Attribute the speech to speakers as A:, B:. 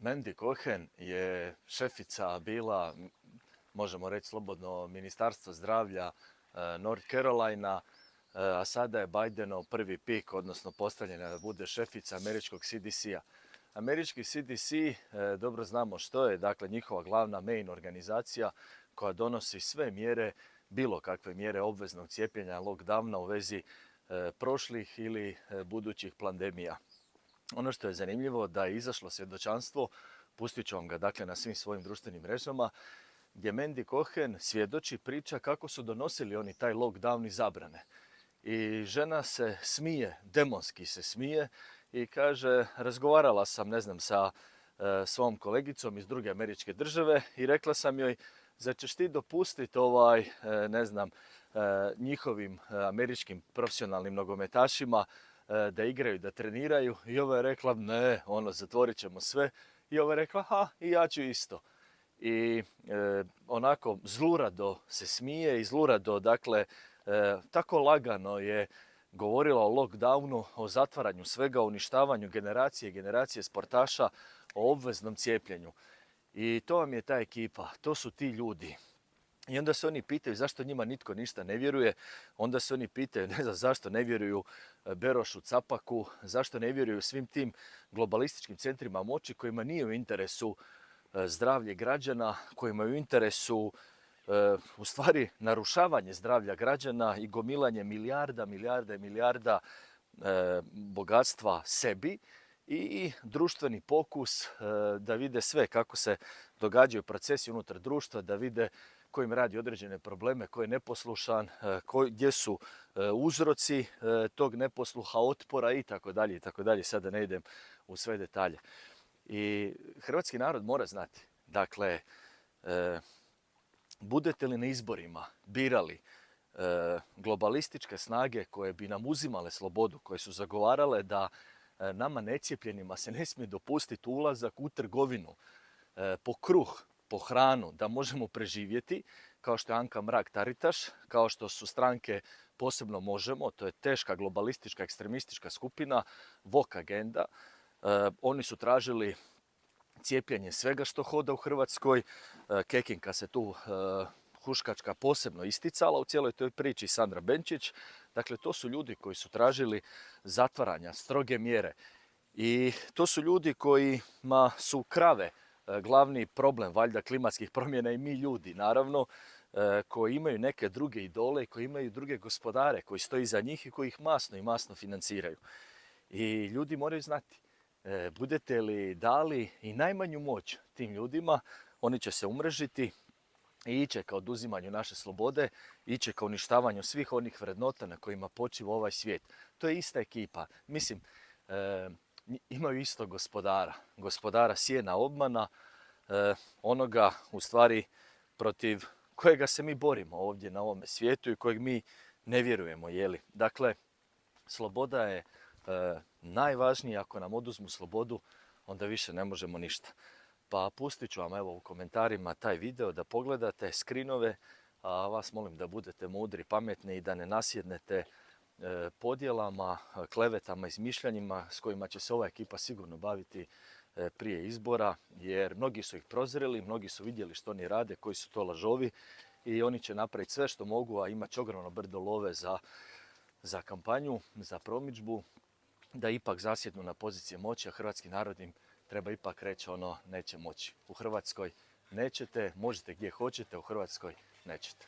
A: Mandy Cohen je šefica bila, možemo reći slobodno, Ministarstva zdravlja North Carolina, a sada je Bidenov prvi pik, odnosno postavljena da bude šefica američkog CDC-a. Američki CDC, dobro znamo što je, dakle njihova glavna main organizacija koja donosi sve mjere, bilo kakve mjere obveznog cijepljenja, lockdowna u vezi prošlih ili budućih pandemija. Ono što je zanimljivo da je izašlo svjedočanstvo, pustit ću vam ga dakle na svim svojim društvenim mrežama, gdje Mandy Cohen svjedoči, priča kako su donosili oni taj lockdown i zabrane. I žena se smije, demonski se smije i kaže, razgovarala sam, ne znam, sa svom kolegicom iz druge američke države i rekla sam joj, zar ćeš ti dopustiti njihovim američkim profesionalnim nogometašima da igraju, da treniraju? I ova je rekla, ne, zatvorit ćemo sve. I ova je rekla, ha, i ja ću isto. I onako zlurado se smije i zlurado, dakle, tako lagano je govorila o lockdownu, o zatvaranju svega, o uništavanju generacije sportaša, o obveznom cijepljenju. I to vam je ta ekipa, to su ti ljudi. I onda se oni pitaju zašto njima nitko ništa ne vjeruje, onda se oni pitaju, ne znam, zašto ne vjeruju Berošu, Capaku, zašto ne vjeruju svim tim globalističkim centrima moći kojima nije u interesu zdravlje građana, kojima je u interesu u stvari narušavanje zdravlja građana i gomilanje milijarda bogatstva sebi i društveni pokus da vide sve kako se događaju procesi unutar društva, da vide ko im radi određene probleme, ko je neposlušan, gdje su uzroci tog neposluha, otpora i tako dalje. Sada ne idem u sve detalje. I hrvatski narod mora znati, dakle, budete li na izborima birali globalističke snage koje bi nam uzimale slobodu, koje su zagovarale da nama necijepljenima se ne smije dopustiti ulazak u trgovinu po kruh, po hranu, da možemo preživjeti, kao što je Anka Mrak-Taritaš, kao što su stranke posebno Možemo, to je teška globalistička ekstremistička skupina, Woke agenda. Oni su tražili cijepljenje svega što hoda u Hrvatskoj. Kekinka se tu huškačka posebno isticala u cijeloj toj priči, Sandra Benčić. Dakle, to su ljudi koji su tražili zatvaranja, stroge mjere. I to su ljudi kojima su krave glavni problem, valjda, klimatskih promjena i mi ljudi, naravno, koji imaju neke druge idole i koji imaju druge gospodare koji stoji iza njih i koji ih masno financiraju. I ljudi moraju znati, budete li dali i najmanju moć tim ljudima, oni će se umrežiti i iće ka oduzimanju naše slobode, iće ka uništavanju svih onih vrednota na kojima počiva ovaj svijet. To je ista ekipa. Mislim, imaju isto gospodara sjena, obmana, onoga u stvari protiv kojega se mi borimo ovdje na ovome svijetu i kojeg mi ne vjerujemo, jeli. Dakle, sloboda je najvažnija. Ako nam oduzmu slobodu, onda više ne možemo ništa. Pa pustit ću vam evo u komentarima taj video da pogledate skrinove, a vas molim da budete mudri, pametni i da ne nasjednete podjelama, klevetama, izmišljanjima s kojima će se ova ekipa sigurno baviti prije izbora, jer mnogi su ih prozreli, mnogi su vidjeli što oni rade, koji su to lažovi i oni će napraviti sve što mogu, a imat će ogromno brdo love za kampanju, za promidžbu, da ipak zasjednu na pozicije moći, a hrvatski narod im treba ipak reći neće moći. U Hrvatskoj nećete, možete gdje hoćete, u Hrvatskoj nećete.